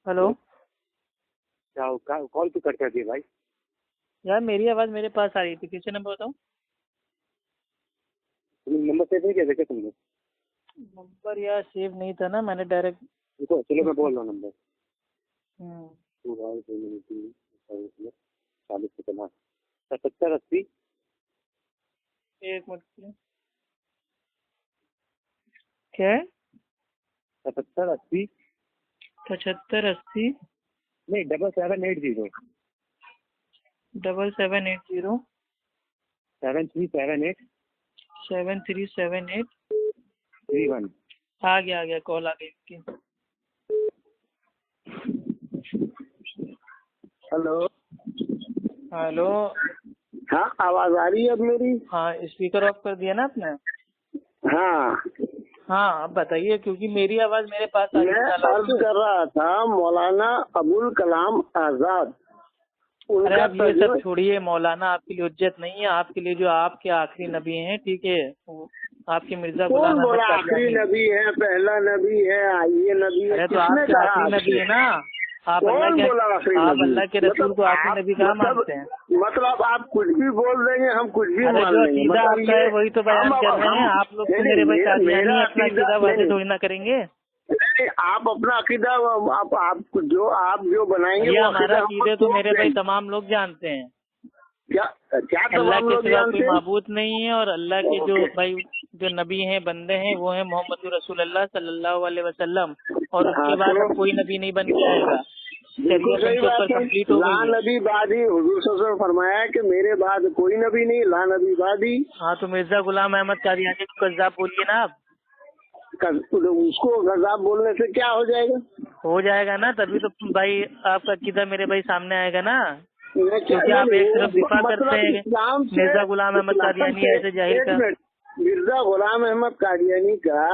Hello. क्या call तो cut कर दिया भाई। यार मेरी आवाज़ मेरे पास आ रही थी, किससे नंबर बताऊँ? तुमने नंबर सेव नहीं किया था क्या तुमने? नंबर यार सेव नहीं था ना, मैंने डायरेक्ट। देखो चलो मैं बोल रहा हूँ नंबर। 70 80 एक मिनट। क्या है? 70 80 75 80 नहीं 7780 7780 7378 7378। 31। आ गया कॉल आ गई इसकी। हेलो। हेलो। हाँ आवाज आ रही है अब मेरी? हाँ, स्पीकर ऑफ कर दिया ना आपने? हाँ हाँ, अब बताइए, क्योंकि मेरी आवाज़ मेरे पास आ रही मैं थी। अर्ज कर रहा था मौलाना अबुल कलाम आजाद अरे उनका अब ये सब छोड़िए, मौलाना आपके लिए हुज्जत नहीं है। आपके लिए जो आपके आखिरी नबी हैं, ठीक है, वो आपके मिर्जा गुलाम कौन अहमद बोला आखिरी कादियानी। नबी है, पहला नबी है, ये नबी है? अरे तो किसने आपके कहा आखिरी नबी आपसे? है ना। आप कौन बोला आखिरी आप नबी? अल्लाह के रसूल को आखिरी आप नबी कहाँ मानते हैं? मतलब आप कुछ भी बोल देंगे, हम कुछ भी अरे मान जो लेंगे। अकीदा मतलब आपका है वही तो बयान कर रहे हैं। हम आप लोग तो नहीं, मेरे भाई कादियानी मेरा अपना अकीदा अकीदा वाजे नहीं, थोड़ी ना करेंगे। नहीं, आप अपना अकीदा आप जो बनाएंगे भैया वो हमारा अकीदा अकीदे तो मेरे भाई तमाम लोग जानते हैं। क्या क्या अल्लाह तमाम के लोग सिवा कोई जानते हैं? माबूद नहीं है, और अल्लाह के जो ओके। भाई जो नबी हैं, बंदे हैं, वो हैं मोहम्मद रसूलुल्लाह सल्लल्लाहु अलैहि वसल्लम। और उसके हाँ बाद तो अब कोई नबी नहीं बन के आएगा। बिल्कुल शरीयत सही उनके ऊपर बात है। कंप्लीट हो ला गई है। नबी बादी, हुजूर सल्लल्लाहु अलैहि वसल्लम फरमाया है कि मेरे बाद कोई नबी नहीं, ला नबी बादी। हाँ, तो मिर्जा गुलाम अहमद कादियानी को कज़्ज़ाब बोलिए ना आप। उसको गजाब बोलने से क्या हो जाएगा? हो जाएगा ना, तभी तो भाई आपका अकीदा मेरे भाई सामने आएगा ना। क्योंकि नहीं, आप एक तरफ दिफा करते मतलब हैं इस्लाम से, मिर्जा गुलाम अहमद कादियानी ऐसे जाहिल एक का। मिनट, मिर्जा गुलाम अहमद कादियानी का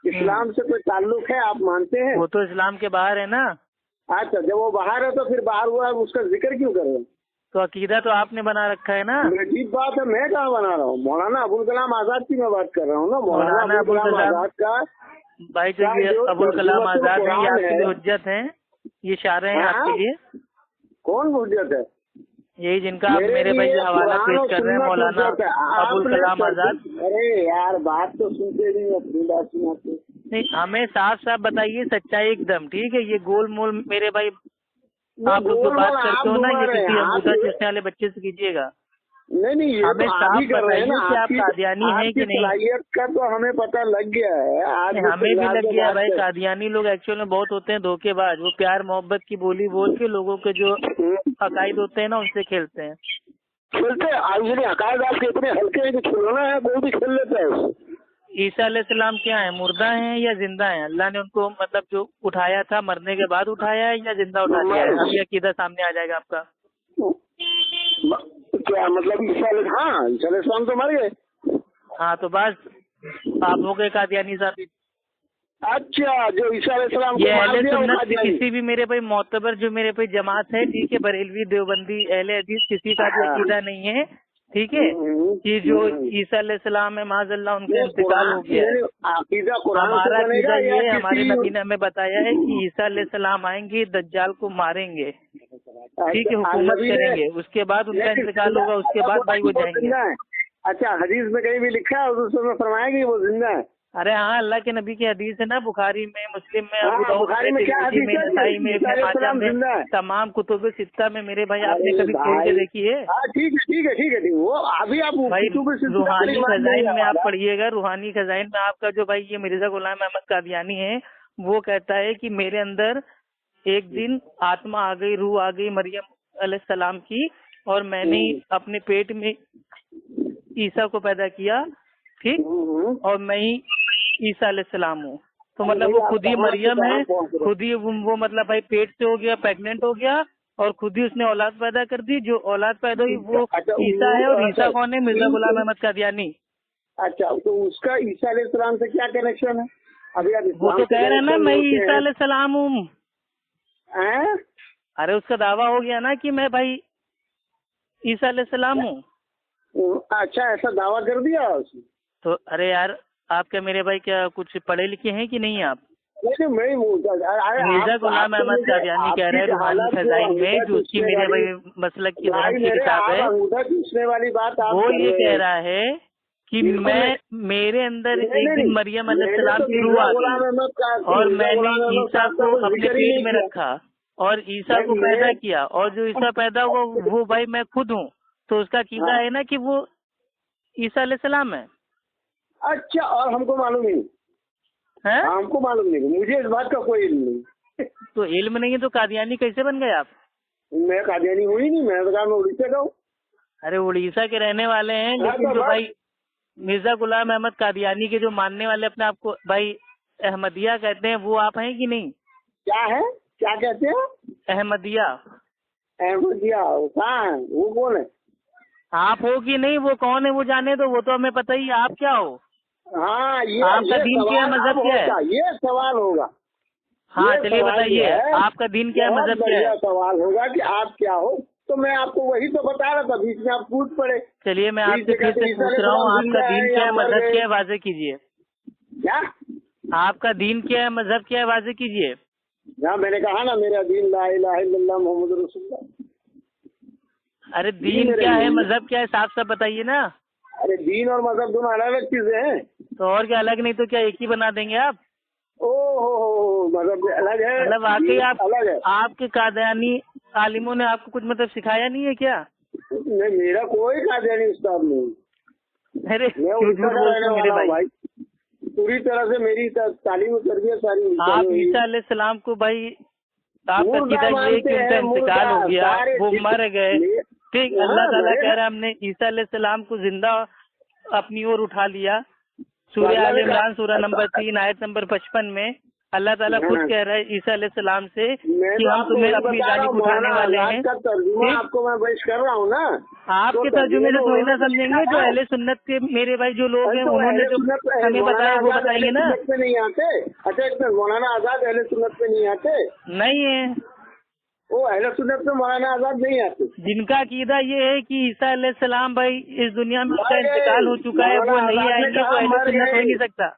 इस्लाम से कोई ताल्लुक है, आप मानते हैं? वो तो इस्लाम के बाहर है ना। अच्छा, जब वो बाहर है तो फिर बाहर हुआ, उसका जिक्र क्यों कर रहे हैं? तो अकीदा तो आपने बना रखा है ना। अजीब बात है, मैं कहाँ बना रहा हूँ? मौलाना अबुल कलाम आजाद की मैं बात कर रहा हूँ ना। मौलाना अबुल कलाम आजाद का भाई जो ये अबुल कलाम आजाद है, ये आपके लिए हुज्जत हैं, ये इशारे हैं आपके लिए। कौन हुज्जत है? यही जिनका आप मेरे भाई जो हवाला पेश कर रहे हैं, मौलाना अबुल कलाम आजाद। अरे यार बात तो सुनते नहीं, अपनी बात सुनाते नहीं, हमें साफ साफ बताइए सच्चाई एकदम, ठीक है। ये गोल मोल मेरे भाई आप लोग जो बात करते हो ना, ये किसी अंगूठा चूसने वाले बच्चे से कीजिएगा। नहीं, ये हमें तो आप साफ ही कर रहे हैं ना। बताइए कि आप कादियानी हैं कि नहीं। सलाहियत का तो हमें पता लग गया है आज। हमें भी लग गया भाई। कादियानी लोग एक्चुअल में बहुत होते हैं धोखेबाज। वो प्यार मोहब्बत की बोली बोल के लोगों के जो अकायद होते हैं ना, उनसे खेलते हैं। खेलते अकायद आपके इतने हल्के हैं कि खिलौना है, कोई भी खेल लेता है। ईसा अलैहिस्सलाम क्या है, मुर्दा हैं या जिंदा हैं? अल्लाह ने उनको मतलब जो उठाया था, मरने के बाद उठाया है या जिंदा उठा दिया है? अभी अकीदा सामने आ जाएगा आपका। क्या मतलब? हाँ, ईसा अलैहिस्सलाम तो मर गए। हाँ, तो बस आप हो गए कादियानी साबित। अच्छा, जो ईसा अलैहिस्सलाम ये को मार अहले दिया वो सुन्नत कादियानी। किसी भी मेरे भाई मोतबर जो मेरे भाई जमात है, ठीक है, बरेलवी देवबंदी अहले हदीस, किसी का भी अकीदा नहीं है, ठीक है, कि जो ईसा अलैहिस्सलाम है माज़अल्लाह उनका इंतकाल हो गया है। हमारा अकीदा ये, हमारे नबी ने हमें बताया है कि ईसा अलैहिस्सलाम आएंगे, दज्जाल को मारेंगे, ठीक है, हुकूमत करेंगे, उसके बाद उनका इंतकाल होगा, उसके बाद भाई वो जाएंगे। अच्छा, हदीस में कहीं भी लिखा है उसमें फरमाया कि वो जिंदा है? अरे हाँ, अल्लाह के नबी की हदीस है ना, बुखारी में, मुस्लिम में, बुखारी में क्या हदीस है? नसाई में, इब्न माजा में, तमाम कुतुब सित्ता में मेरे भाई। आपने कभी खोल के देखी है? ठीक है। वो अभी आप भाई रूहानी खजाइन में आप पढ़िएगा। रूहानी खजाइन में आपका जो भाई ये मिर्जा गुलाम अहमद कादियानी है, वो कहता है कि मेरे अंदर एक दिन आत्मा आ गई, रूह आ गई मरियम अलैहिस्सलाम की, और मैंने अपने पेट में ईसा को पैदा किया, ठीक, और मैं ही ईसा अलैहिस्सलाम हूँ। तो मतलब वो खुद ही मरियम है, खुद ही वो मतलब भाई पेट से हो गया, प्रेग्नेंट हो गया, और खुद ही उसने औलाद पैदा कर दी। जो औलाद पैदा हुई वो ईसा है। और ईसा कौन है? मिर्जा गुलाम अहमद कादियानी। अच्छा, तो उसका ईसा अलैहिस्सलाम से क्या कनेक्शन है? अभी आप वो तो कह रहे हैं ना, मैं ईसा अलैहिस्सलाम हूँ। अरे उसका दावा हो गया ना कि मैं भाई ईसा अलैहिस्सलाम हूँ। अच्छा, ऐसा दावा कर दिया उसने? तो अरे यार, आप क्या मेरे भाई क्या कुछ पढ़े लिखे हैं कि नहीं आप? नहीं मैं मिर्जा गुलाम अहमद कादियानी कह रहे हैं रूहानी खजाइन में, जो उसकी मेरे भाई मसलक की धर्म की किताब है, पूछने वाली बात वो ये कह रहा है कि मेरे अंदर एक दिन मरियम अलैहिस्सलाम की रूह आ गई और मैंने ईसा को अपने पेट में रखा और ईसा को पैदा किया, और जो ईसा पैदा हुआ वो भाई मैं खुद हूँ। तो उसका कीदा है ना कि वो ईसा अलैहिस्सलाम है। अच्छा, और हमको मालूम नहीं है, हमको मालूम नहीं, मुझे इस बात का कोई इल्म नहीं। तो इल्म नहीं है तो कादियानी कैसे बन गए आप? मैं कादियानी हुई नहीं, मैं मैं उड़ीसा का हूँ। अरे उड़ीसा के रहने वाले हैं, लेकिन जो भाई मिर्जा गुलाम अहमद कादियानी के जो मानने वाले अपने आप को भाई अहमदिया कहते हैं, वो आप हैं कि नहीं? क्या है, क्या कहते हैं? अहमदिया। अहमदिया कहाँ है, वो कौन है? आप हो कि नहीं, वो कौन है वो जाने दो, वो तो हमें पता ही है। आप क्या हो? हाँ, ये आपका दीन क्या है, मजहब क्या है? ये सवाल होगा। हाँ चलिए बताइए, आपका दीन क्या है, मजहब क्या है? सवाल होगा कि आप क्या हो, तो मैं आपको वही तो बता रहा था, बीच में आप पूछ पड़े। चलिए मैं आपसे फिर से पूछ रहा हूँ, आपका दीन क्या है, मजहब क्या है, वाजे कीजिए। क्या आपका दीन क्या है, मजहब क्या है, वाजे कीजिए। मैंने कहा ना, मेरा दीन ला इलाहा इल्लल्लाह मुहम्मद रसूलुल्लाह। अरे दीन क्या है, मजहब क्या है, साफ साफ बताइए ना। अरे दीन और मजहब दोनों अलग अलग चीजें हैं। तो और क्या अलग, नहीं तो क्या एक ही बना देंगे आप? ओहो, मजहब अलग है, मतलब वाकई आप अलग है। आपके कादियानी आलिमों ने आपको कुछ मतलब सिखाया नहीं है क्या? नहीं, मेरा कोई कादियानी उस्ताद नहीं। अरे क्यों झूठ बोलते मेरे भाई? पूरी तरह से मेरी तालीम तरबियत सारी। आप ईसा अलैहिस्सलाम को भाई, आपका कीदा ये कि उनका इंतकाल हो गया, वो मर गए, ठीक। अल्लाह ताला कह रहा है हमने ईसा अलैहिस्सलाम को जिंदा अपनी ओर उठा लिया। सूरह आल इमरान सूरह नंबर 3 आयत नंबर 55 में अल्लाह ताला खुद कह रहा है ईसा अलैहिस्सलाम से कि हम तुम्हें अपनी जानिब उठाने वाले हैं। आपको मैं पेश कर रहा हूँ ना, आपके तर्जुमे से थोड़ी ना समझेंगे, जो अहले सुन्नत के मेरे भाई जो लोग हैं उन्होंने जो हमें बताया वो बताएंगे ना। पे नहीं आते? अच्छा, मौलाना आजाद अहले सुन्नत पे नहीं आते? नहीं है, वो अहले सुन्नत में मौलाना आजाद नहीं आते। जिनका अकीदा ये है कि ईसा अलैहिस्सलाम भाई इस दुनिया में उसका इंतकाल हो चुका है, वो नहीं आएंगे, वो अहले सुन्नत हो ही नहीं सकता।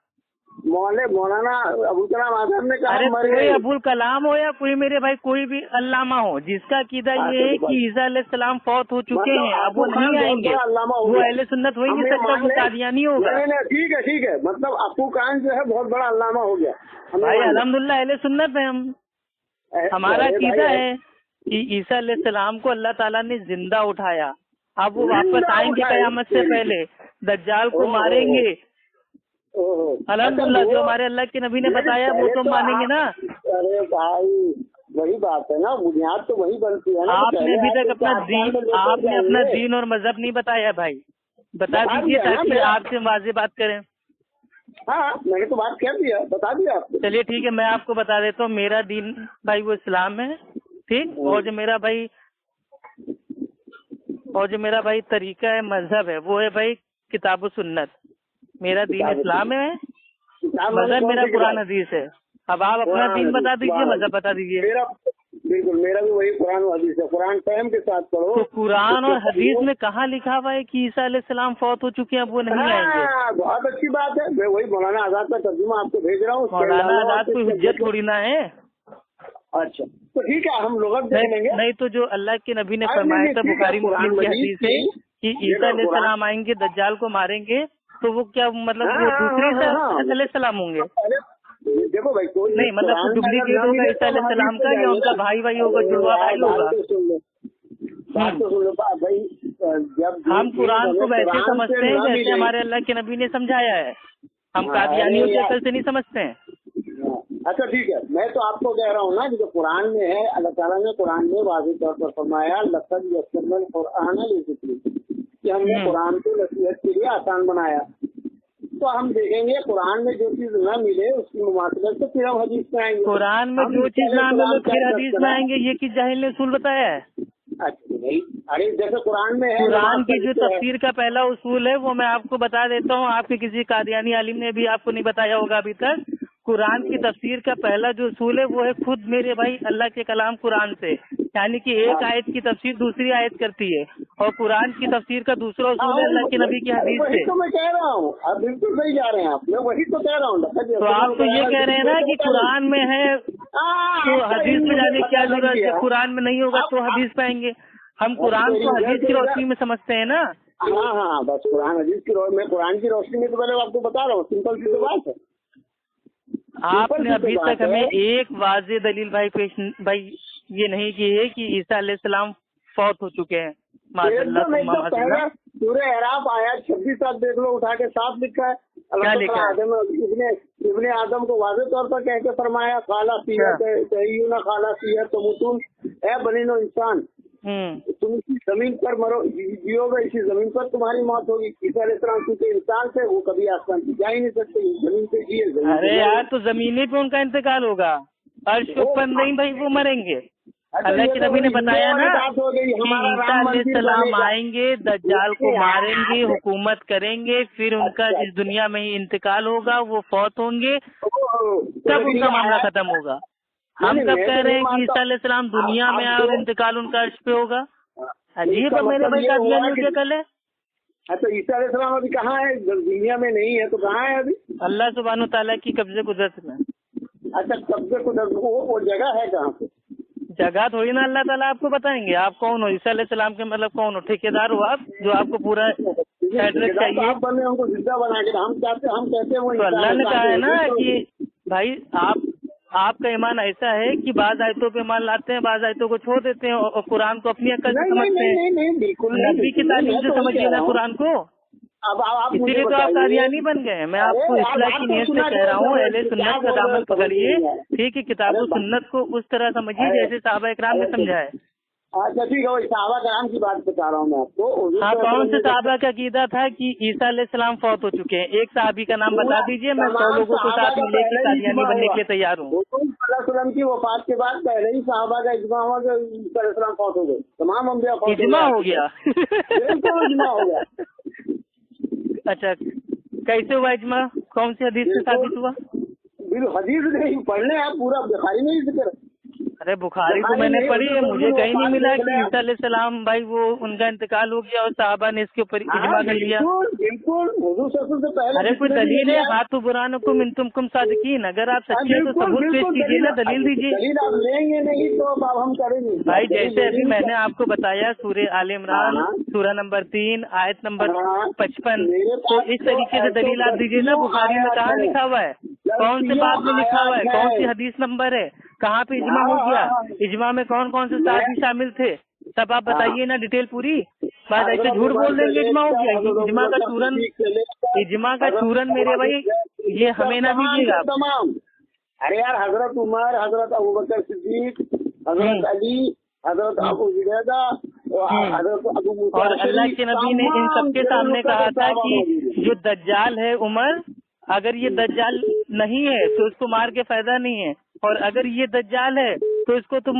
मौलाना अबुल कलाम आजाद ने कहा, अरे कोई अबुल कलाम हो या कोई मेरे भाई कोई भी अल्लामा हो, जिसका अकीदा ये है कि ईसा अलैहिस्सलाम फौत हो चुके हैं, अब वो नहीं आएंगे, वो अहले सुन्नत हो ही नहीं सकता, वो कादियानी होगा। ठीक है, मतलब अबू खान जो है बहुत बड़ा अल्लामा हो गया भाई। अल्हम्दुलिल्लाह अहले सुन्नत है हम, हमारा अकीदा है कि ईसा अलैहिस्सलाम को अल्लाह ताला ने जिंदा उठाया। अब वो वापस आएंगे कयामत से पहले, दज्जाल को मारेंगे। अल्हम्दुलिल्लाह जो हमारे अल्लाह के नबी ने बताया वो तो मानेंगे ना। अरे भाई वही बात है ना, बुनियाद तो वही बनती है ना। आपने अभी तक अपना दीन और मजहब नहीं बताया भाई, बता दीजिए ताकि आपसे वाज़ेह बात करें। हाँ मैंने तो बात कर दिया, बता दिया आपको। चलिए ठीक है, मैं आपको बता देता हूँ। मेरा दीन भाई वो इस्लाम है, ठीक। और जो मेरा भाई तरीका है, मजहब है, वो है भाई किताब व सुन्नत। मेरा दीन इस्लाम है, मजहब मेरा कुरान हदीस है। अब आप अपना दीन बता दीजिए, मजहब बता दीजिए। बिल्कुल, मेरा भी वही कुरान और हदीस है। कुरान टाइम के साथ पढ़ो। तो कुरान और हदीस में कहाँ लिखा हुआ है कि ईसा अलैहिस्सलाम फौत हो चुके हैं, अब वो नहीं आएंगे? बहुत अच्छी बात है, मैं वही मौलाना आजाद का तर्जुमा आपको भेज रहा हूँ। मौलाना आजाद कोई हुज्जत थोड़ी ना है। अच्छा तो ठीक है, हम लोग देख लेंगे। नहीं तो जो अल्लाह के नबी ने फरमाया था बुखारी मुस्लिम की हदीस है कि ईसा अलैहिस्सलाम आएंगे, दज्जाल को मारेंगे, तो वो क्या मतलब वो दूसरे ईसा अलैहिस्सलाम होंगे? देखो भाई, कोई नहीं मतलब डुप्लीकेट होगा ईसा अलैहिस्सलाम का, या उनका भाई होगा, जुड़वा भाई होगा। बात तो सुन लो भाई, जब हम कुरान को वैसे समझते हैं जैसे हमारे अल्लाह के नबी ने समझाया है, हम कादियानियों की अकल से नहीं समझते हैं। अच्छा ठीक है, मैं तो आपको कह रहा हूँ ना, जो कुरान में है, अल्लाह ताला ने कुरान में वाज़ेह तौर पर फरमाया, लक़द यस्सरनल कुरआन लिज़िक्र, कि हमने कुरान को नसीहत के लिए आसान बनाया। तो हम देखेंगे कुरान में जो चीज न मिले उसकी मुमासलत से फिर हम हदीस में आएंगे। कुरान में जो चीज न मिले फिर हदीस में आएंगे, ये किस जाहिल ने उसूल बताया है? अच्छा नहीं, अरे जैसे कुरान में है, कुरान की जो तफसीर का पहला उसूल है वो मैं आपको बता देता हूँ। आपके किसी कादियानी आलिम ने भी आपको नहीं बताया होगा अभी तक। कुरान की तफसीर का पहला जो उसूल है वो है खुद मेरे भाई अल्लाह के कलाम कुरान से, यानी कि एक आयत की तफसीर दूसरी आयत करती है, और कुरान की तफसीर का दूसरा उसूल है अल्लाह के नबी की हदीस वही से। तो मैं कह रहा हूँ, आप बिल्कुल सही जा रहे हैं आप, मैं वही तो कह रहा हूँ। तो आप तो ये कह रहे हैं ना कि कुरान में है तो हदीस में जाने की क्या जरूरत है, कुरान में नहीं होगा तो हदीस पे आएंगे। हम कुरान को हदीस की रोशनी में समझते हैं ना। हाँ, बस कुरान हदीस की रोशनी में, कुरान की रोशनी में तो मैंने आपको बता रहा हूँ, सिंपल सी तो बात है। आपने अभी तक हमें एक वाज़ेह दलील भाई ये नहीं की है कि ईसा अलैहिस्सलाम फौत हो चुके हैं। पहला सूरह अराफ आयत 26 तक देख लो, उठा के साफ लिखा है। क्या लिखा है? इब्ने आदम को वाज़ेह तौर पर कह के फरमाया, खाला सियत खाला सियत तमुतुन, ऐ बनीनो इंसान, तुम इसी जमीन पर मरो, जियोगे, इसी जमीन पर तुम्हारी मौत होगी। ईसा अलैहिस्सलाम क्योंकि इंसान थे, वो कभी आसमान पे जा ही नहीं सकते, जमीन पे जिए। अरे यार, तो जमीनी पे उनका इंतकाल होगा, अर्श के ऊपर नहीं भाई, वो मरेंगे। अल्लाह के नबी ने बताया ना कि ईसा अलैहिस्सलाम आएंगे, दज्जाल को मारेंगे, हुकूमत करेंगे, फिर उनका इस दुनिया में ही इंतकाल होगा, वो फौत होंगे, तब उनका मामला खत्म होगा। हम कब कह रहे हैं कि ईसा अलैहिस्सलाम दुनिया में आए और इंतकाल उनका अर्श पे होगा? अजीब है मेरे भाई, का कल है। अच्छा, ईसा अलैहिस्सलाम अभी कहाँ है? दुनिया में नहीं है तो कहाँ है अभी? अल्लाह सुब्हानो तआला की कब्जे कुदरत में। अच्छा, कब्जे कुदरत, वो जगह है कहाँ पे? जगह थोड़ी ना अल्लाह ताला आपको बताएंगे। आप कौन हो? ईसा अलैहिस्सलाम के मतलब कौन हो? ठेकेदार हो आप, जो आपको पूरा एड्रेस चाहिए? आप बने हमको जिंदा बना के, हम कहते हैं वो। तो अल्लाह ने कहा है ना कि भाई आपका ईमान ऐसा है कि बाज आयतों पे ईमान लाते हैं, बाज आयतों को छोड़ देते हैं और कुरान को अपनी अक्ल से समझते हैं। नहीं, बिल्कुल नबी की तालीम से समझिए ना कुरान को। इसीलिए तो आप कादियानी बन गए। मैं आपको इस्लाह की नीयत से कह रहा हूँ, अहले सुन्नत का दामन पकड़िए, ठीक है, किताब सुन्नत को उस तरह समझिए जैसे सहाबा इकराम ने समझा है। अच्छा ठीक है, वही सहाबा कराम की बात बता रहा हूँ मैं आपको। हाँ, कौन से सहाबा का अकीदा था कि ईसा अलैहिस्सलाम फौत हो चुके हैं? एक सहाबी का नाम बता दीजिए, मैं 100 लोगों को साथ में लेकर कादियानी बनने के लिए तैयार हूँ। वसल्लम की वफात के बाद पहले ही सहाबा का इजमा हुआ कि ईसा अलैहिस्सलाम फौत हो गए, तमाम अंबिया फौत हो गए। इजमा हो गया? इजमा हो गया। अच्छा, कैसे हुआ इजमा? कौन सी हदीस से साबित हुआ? हदीस नहीं पढ़ने आप, पूरा बुखारी में ही जिक्र। अरे बुखारी तो मैंने पढ़ी है, मुझे कहीं नहीं मिला कि ईसा अलैहिस्सलाम भाई वो उनका इंतकाल हो गया और साहबा ने इसके ऊपर इजमा कर लिया। बिल्कुल, हुजूर सल्लल्लाहु अलैहि वसल्लम से पहले। अरे कोई दलील है? हाथ बुरानकुम इन तुमकुम सादिकीन, अगर आप सच्चे हैं तो सबूत पेश कीजिए ना, दलील दीजिए। दलील आप लेंगे नहीं तो अब हम करेंगे भाई। जैसे अभी मैंने आपको बताया सूरह आले इमरान सूरह नंबर 3 आयत नंबर 55, तो इस तरीके से दलील आप दीजिए ना। बुखारी में कहाँ लिखा हुआ है? कौन से बाब में लिखा हुआ है? कौन सी हदीस नंबर है? कहाँ पे इजमा हो गया? इजमा में कौन कौन से साथी शामिल थे? सब आप बताइए ना, डिटेल पूरी। बात ऐसे झूठ बोल देंगे इजमा हो गया। इजमा का चूरन मेरे भाई ये हमें ना दीजिएगा तमाम। अरे यार, हजरत उमर, हजरत अबू बकर सिद्दीक, हजरत अली, हजरत अबू उबैदा, हजरत अबू मूसा, और अल्लाह के नबी ने इन सबके सामने कहा था कि जो दज्जाल है उमर, अगर ये दज्जाल नहीं है तो इसको मार के फायदा नहीं है, और अगर ये दज्जाल है तो इसको तुम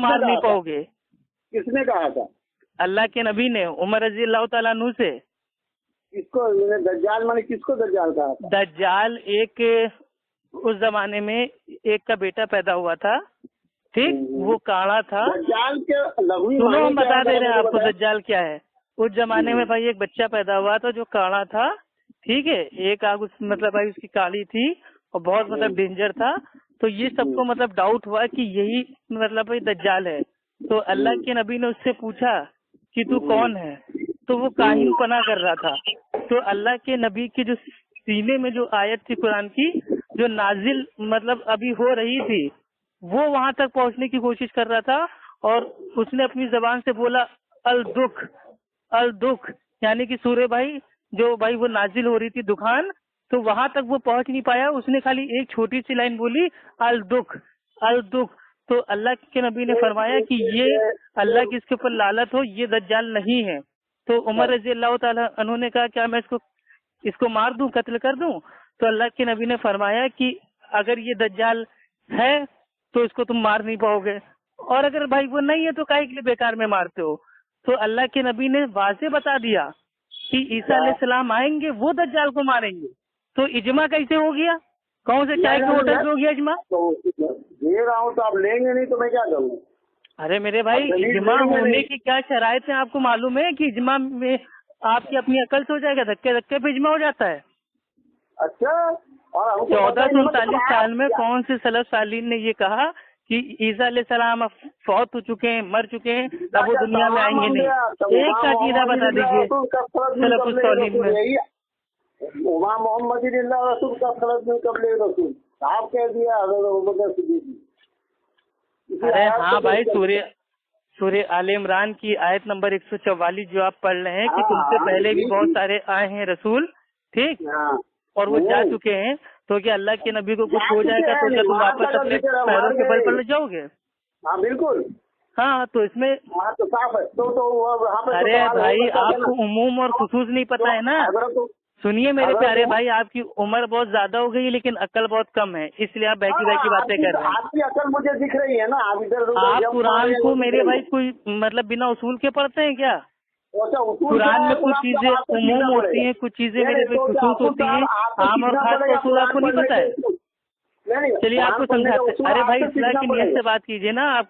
मार नहीं पाओगे। किसने कहा था? अल्लाह के नबी ने उमर रजी अल्लाह तआला अन्हु से। किसको दज्जाल माने? किसको दज्जाल कहा था? दज्जाल एक उस जमाने में एक का बेटा पैदा हुआ था, ठीक, वो काड़ा था। दज्जाल के लघु सुनो, हम बता दे रहे हैं आपको दज्जाल क्या है। उस जमाने में भाई एक बच्चा पैदा हुआ था जो काड़ा था, ठीक है, एक आग मतलब भाई उसकी काली थी और बहुत मतलब डेंजर था। तो ये सबको मतलब डाउट हुआ कि यही मतलब भाई दज्जाल है। तो अल्लाह के नबी ने उससे पूछा कि तू कौन है? तो वो काहिन पना कर रहा था। तो अल्लाह के नबी के जो सीने में जो आयत थी कुरान की, जो नाजिल मतलब अभी हो रही थी, वो वहां तक पहुंचने की कोशिश कर रहा था, और उसने अपनी जबान से बोला अल दुख, यानी कि सूर्य भाई जो भाई वो नाजिल हो रही थी दुखान, तो वहां तक वो पहुंच नहीं पाया। उसने खाली एक छोटी सी लाइन बोली अल दुख। तो अल्लाह के नबी ने फरमाया कि ये अल्लाह की इसके ऊपर लालत हो, ये दज्जाल नहीं है। तो उमर रजी अल्लाह ताला अन्हु ने कहा क्या मैं इसको मार दूं, कत्ल कर दूं? तो अल्लाह के नबी ने फरमाया कि अगर ये दज्जाल है तो इसको तुम मार नहीं पाओगे, और अगर भाई वो नहीं है तो काहे के लिए बेकार में मारते हो? तो अल्लाह के नबी ने वाज़े बता दिया कि ईसा अलैहिस्सलाम आएंगे, वो दज्जाल को मारेंगे। तो इजमा कैसे हो गया? कौन से चाय के होटल पे हो गया इजमा? तो दे रहा हूँ तो आप लेंगे नहीं तो मैं क्या करूँ? अरे मेरे भाई, इज्मा होने की क्या शराइत है आपको मालूम है कि इज्मा में आपकी अपनी अकल से हो जाएगा? धक्के धक्के पे इज्मा हो जाता है। अच्छा, और हमको 1439 साल में कौन से सलफ सालीन ने ये कहा कि ईसा अलैहिस्सलाम फौत हो चुके हैं, मर चुके हैं, अब वो दुनिया में आएंगे नहीं? एक का अकीदा बता दीजिए सलफ सालीन में। वहाँ मोहम्मद रसूल का खलत में कबले रसूल आप कह दिया अरे हाँ भाई, सूर्य आले इमरान की आयत नंबर 144 जो आप पढ़ रहे हैं कि तुमसे पहले भी बहुत सारे आए हैं रसूल, ठीक, और वो जा चुके हैं, तो क्या अल्लाह के नबी को कुछ हो जाएगा तो क्या तुम वापस अपने पैरों के बल पर जाओगे? हाँ बिल्कुल। हाँ, तो इसमें तो साफ है। तो अरे भाई, आपको उमूम और खुसूस नहीं पता है ना। सुनिए मेरे प्यारे भाई, आपकी उम्र बहुत ज्यादा हो गई लेकिन अकल बहुत कम है, इसलिए आप बहकी बहकी बातें कर रहे हैं। आपकी अकल मुझे दिख रही है ना। आप कुरान को मेरे भाई कोई मतलब बिना उसूल के पढ़ते हैं क्या? कुरान में कुछ चीजें उमूम होती हैं, कुछ चीजें मेरे पे खुसूस होती हैं, आम और खास का उसूल आपको नहीं पता है? चलिए आपको समझाते। अरे भाई, इस्लाह की नियत से बात कीजिए ना। आप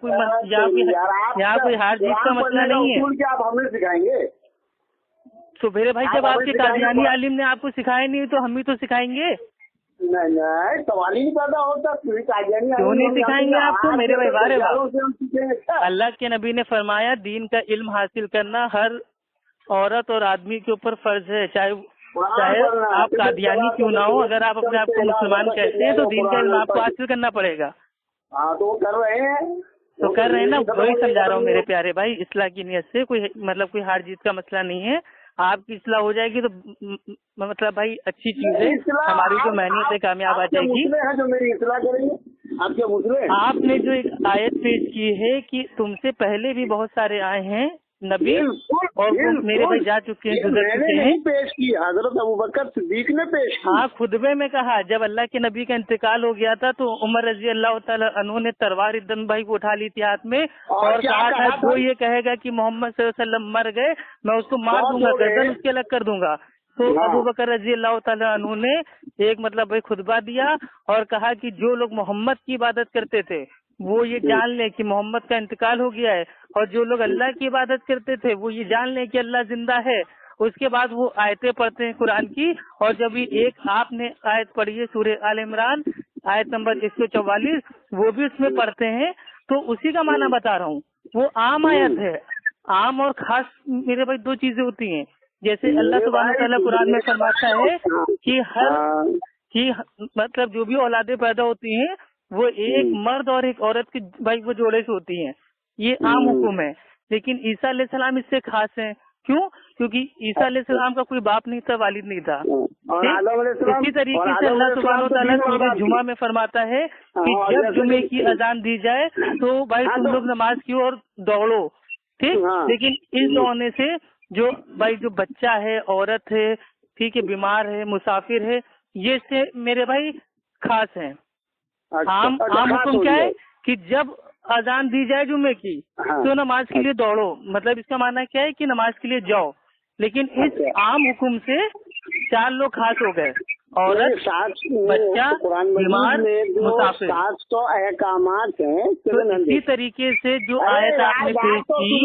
यहाँ कोई हार जीत का मसला नहीं है। आप हमें सिखाएंगे तो मेरे भाई, जब आपके कादियानी आलिम ने आपको सिखाया नहीं तो हम भी तो सिखाएंगे। नहीं, सवाल ही नहीं पैदा होता। क्यों नहीं सिखाएंगे आपको मेरे भाई? बारे बार अल्लाह के नबी ने फरमाया, दीन का इल्म हासिल करना हर औरत और आदमी के ऊपर फर्ज है, चाहे आप कादियानी क्यों ना हो। अगर आप अपने आप को मुसलमान कहते हैं तो दीन का इल्म आपको हासिल करना पड़ेगा। हाँ, तो कर रहे हैं। तो कर रहे हैं ना, वही समझा रहा हूँ मेरे प्यारे भाई। इस्लाह की नियत से कोई मतलब कोई हार जीत का मसला नहीं है। आपकी इस्लाह हो जाएगी तो मतलब भाई अच्छी चीज है, हमारी जो मेहनत है कामयाब आ जाएगी। जो मेरी इस्लाह करेंगे आपके मुसले। आपने जो एक आयत पेश की है कि तुमसे पहले भी बहुत सारे आए हैं नबी और वो मेरे भाई जा चुके हैं, गुजर चुके हैं। पेश की हजरत अबू बकर सिद्दीक ने पेश की। हाँ, खुतबे में कहा जब अल्लाह के नबी का इंतकाल हो गया था तो उमर रजी अल्लाह तआला अन्हु ने तलवार इदन भाई को उठा ली थी हाथ में और कहा था जो ये कहेगा कि मोहम्मद सल्लल्लाहु अलैहि वसल्लम मर गए मैं उसको मार दूंगा, गर्दन उसके अलग कर दूंगा। तो अबू बकर रजी अल्लाह तआला अन्हु ने एक मतलब भाई खुतबा दिया और कहा कि जो लोग मोहम्मद की इबादत करते थे वो ये जान ले कि मोहम्मद का इंतकाल हो गया है, और जो लोग अल्लाह की इबादत करते थे वो ये जान ले कि अल्लाह जिंदा है। उसके बाद वो आयतें पढ़ते हैं कुरान की, और जब ये एक आपने आयत पढ़ी है सूरह आल इमरान आयत नंबर 144, वो भी उसमें पढ़ते हैं। तो उसी का माना बता रहा हूँ, वो आम आयत है। आम और खास मेरे भाई दो चीजें होती हैं। जैसे अल्लाह सुब्हानहू व तआला कुरान में फरमाता है कि मतलब जो भी औलादे पैदा होती हैं वो एक मर्द और एक औरत की भाई वो जोड़े से होती हैं, ये आम हुक्म है। लेकिन ईसा अलैहिस्सलाम इससे खास है। क्यों? क्योंकि ईसा अलैहिस्सलाम का कोई बाप नहीं था, वालिद नहीं था। इसी तरीके से अल्लाह सुब्हानहू व तआला सूरह जुमा में फरमाता है कि जब जुमे की अजान दी जाए तो भाई तुम लोग नमाज की ओर दौड़ो, ठीक। लेकिन इस दौड़ने से जो भाई जो बच्चा है, औरत है, ठीक है, बीमार है, मुसाफिर है, ये से मेरे भाई खास है। आम हुक्म क्या है कि जब अजान दी जाए जुम्मे की तो नमाज के लिए दौड़ो, मतलब इसका माना क्या है कि नमाज के लिए जाओ। लेकिन इस आम हुक्म से चार लोग खास हो गए, औरत, बच्चा, बीमार, मुसाफिर। 700 अहकामात हैं। तो इसी तरीके से जो आयत आपने पेश की,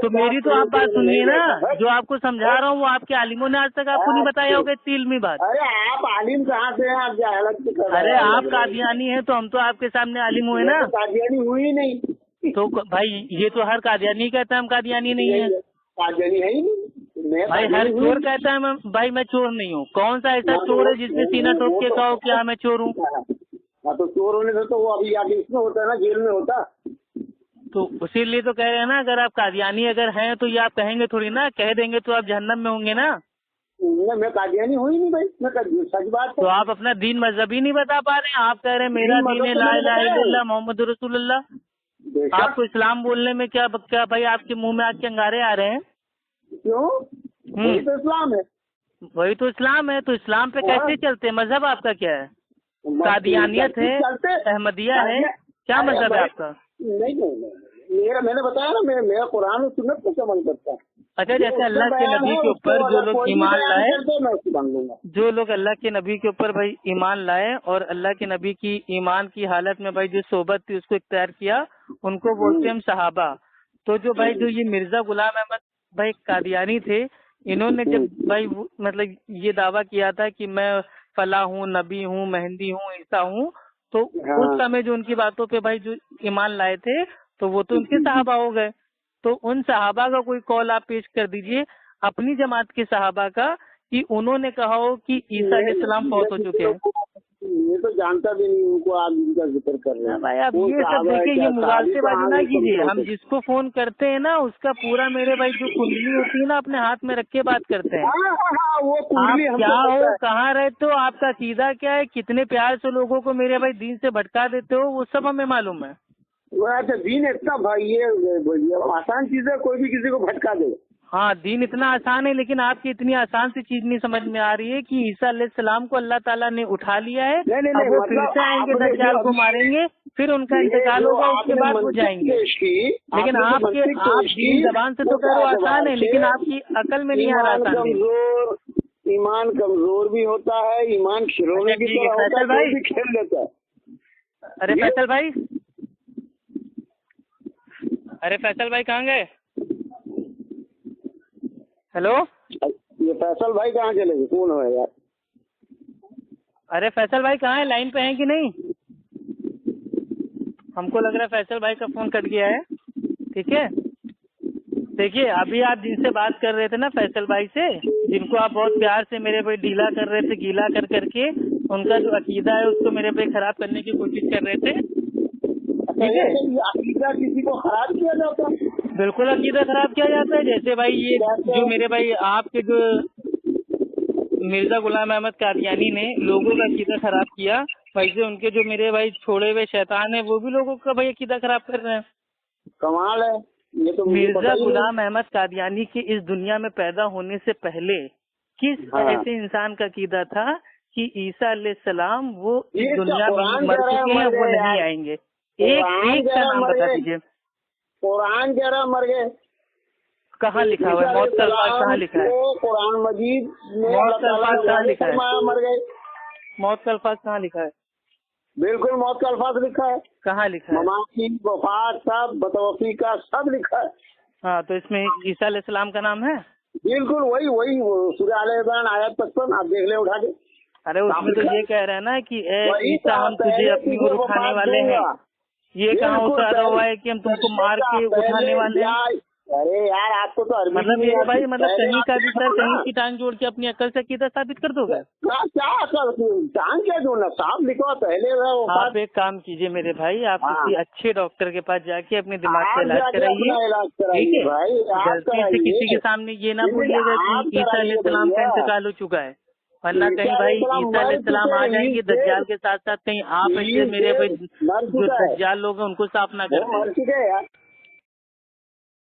तो मेरी तो आप बात सुनिए ना, जो आपको समझा रहा हूँ वो आपके आलिमों ने आज तक आपको नहीं बताया होगा इतनी इल्मी बात। अरे आप आलिम कहाँ से हैं? आप जाहलत। अरे आप कादियानी हैं तो हम तो आपके सामने आलिम हुए ना। कादियानी हुई नहीं तो भाई ये तो हर कादियानी कहता है हम कादियानी नहीं है। कादियानी है ही नहीं भाई। हर चोर कहता है मैं चोर नहीं हूँ। कौन सा ऐसा चोर है जिसने सीना ठोक के कहो कि हाँ मैं चोर हूँ? तो चोर होने से तो वो अभी आगे इसमें होता है ना, जेल में होता। तो इसीलिए तो कह रहे हैं ना, अगर आप कादियानी अगर हैं तो ये आप कहेंगे थोड़ी ना, कह देंगे तो आप जहन्नम में होंगे ना। मैं कादियानी हुई नहीं भाई, मैं सच बात है। तो आप अपना दीन मजहब ही नहीं बता पा रहे हैं। आप कह रहे हैं मेरा दीन है ला इलाहा इल्लल्लाह मोहम्मद रसूलुल्लाह। आपको इस्लाम बोलने में क्या भाई आपके मुंह में आज के अंगारे आ रहे हैं? क्यों? वही तो इस्लाम है। वही तो इस्लाम है। तो इस्लाम पे कैसे चलते हैं? मजहब आपका क्या है? कादियानियत है, अहमदिया है, क्या मजहब है आपका? नहीं, मैंने बताया ना, मेरा कुरान और सुन्नत पे अमल करता है। अच्छा, जैसे अल्लाह के नबी के ऊपर जो लोग ईमान लाए, जो लोग अल्लाह के नबी के ऊपर भाई ईमान लाए और अल्लाह के नबी की ईमान की हालत में भाई जो सोबत थी उसको इख्तियार किया, उनको बोलते हैं हम सहाबा। तो जो भाई जो ये मिर्जा गुलाम अहमद भाई कादियानी थे, इन्होंने जब भाई मतलब ये दावा किया था कि मैं फला हूँ, नबी हूँ, मेहंदी हूँ, ईसा हूँ, तो उस समय जो उनकी बातों पे भाई जो ईमान लाए थे तो वो तो उनके सहाबा हो गए। तो उन सहाबा का कोई कॉल आप पेश कर दीजिए अपनी जमात के सहाबा का कि उन्होंने कहा हो कि ईसा अलैहिस्सलाम फौत हो चुके हैं। ये तो जानता भी नहीं उनको, आप इनका जिक्र कर रहे हैं भाई आप ये सब देखिए, ये मुगालतेबाजी ना कीजिए। हम जिसको फोन करते हैं ना उसका पूरा मेरे भाई जो कुंडली होती है ना अपने हाथ में रख के बात करते हैं। वो आप क्या हो, कहाँ रहते हो, आपका अकीदा क्या है, कितने प्यार से लोगों को मेरे भाई दीन से भटका देते हो, वो सब हमें मालूम है। अच्छा, दीन इतना भाई ये आसान चीज है, कोई भी किसी को भटका दे। हाँ, दीन इतना आसान है, लेकिन आपकी इतनी आसान सी चीज नहीं समझ में आ रही है कि ईसा अलैहिस्सलाम को अल्लाह ताला ने उठा लिया है। अब वो फिर से आएंगे, दज्जाल को मारेंगे, फिर उनका इंतकाल होगा, उसके बाद वो जाएंगे। लेकिन आप दीन जबान से तो कह रहे हो आसान है, लेकिन आपकी अकल में नहीं आ रहा आसान। ईमान कमजोर भी होता है, ईमान खिलौने की तरह होता है, कोई भी खेल लेता है। अरे फैसल भाई, अरे फैसल भाई कहाँ गए? हेलो, ये फैसल भाई कहाँ चले गए? कौन है यार? अरे फैसल भाई कहाँ है, लाइन पे हैं कि नहीं? हमको लग रहा है फैसल भाई का फोन कट गया है। ठीक है, देखिए अभी आप जिनसे बात कर रहे थे ना फैसल भाई से, जिनको आप बहुत प्यार से मेरे पे ढीला कर रहे थे, गीला कर करके उनका जो अकीदा है उसको मेरे पे खराब करने की कोशिश कर रहे थे। ठीक है, अकीदा किसी को खराब किया जाता है? बिल्कुल अकीदा खराब किया जाता है। जैसे भाई ये जो मेरे भाई आपके जो मिर्जा गुलाम अहमद कादियानी ने लोगों का अकीदा खराब किया, वैसे उनके जो मेरे भाई छोड़े हुए शैतान है वो भी लोगों का भाई अकीदा खराब कर रहे हैं। कमाल है ये तो। मिर्जा गुलाम अहमद कादियानी के इस दुनिया में पैदा होने से पहले किस ऐसे इंसान का अकीदा था कि ईसा अलैहिस्सलाम वो इस दुनिया में मर चुके हैं, वो नहीं आएंगे? एक का नाम बता दीजिए। कुरान कह रहा मर गए, कहाँ लिखा हुआ है? मौत का अल्फाज कहाँ लिखा है? कुरान मजीद में मौत का अल्फाज कहाँ लिखा है? मर गए। मौत का अल्फाज कहाँ लिखा है? बिल्कुल मौत का अल्फाज लिखा है। कहाँ लिखा है? ममाती वफात सब बतौफी का सब लिखा है। हाँ, तो इसमें ईसा अलैहिस्सलाम का नाम है? बिल्कुल वही सूरह आल इमरान आयत 55 आप देख ले उठा के। अरे उसमें तो ये कह रहे हैं ना कि ए ईसा हम तुझे अपनी ओर उठाने वाले हैं। ये कहाँ उतारा हुआ है कि हम तुमको मार के उठाने वाले हैं? अरे यार आपको तो मतलब ये भाई मतलब कहीं का भी सर कहीं की टांग जोड़ के अपनी अकल से अकीदा साबित कर दोगे? क्या टांग क्या जोड़ना? साफ लिखो पहले। आप एक काम कीजिए मेरे भाई, आप किसी अच्छे डॉक्टर के पास जाके अपने दिमाग का इलाज कराइए। ठीक है, गलती से किसी के सामने ये ना बोलिएगा कि ईसा अलैहिस्सलाम का इंतकाल हो चुका है, वरना कहीं भाई ईसा अलैहिस्सलाम आ जाएंगे दज्जाल के साथ साथ, कहीं आप ऐसे मेरे भाई जो दज्जाल लोग हैं उनको साफ ना कर दें।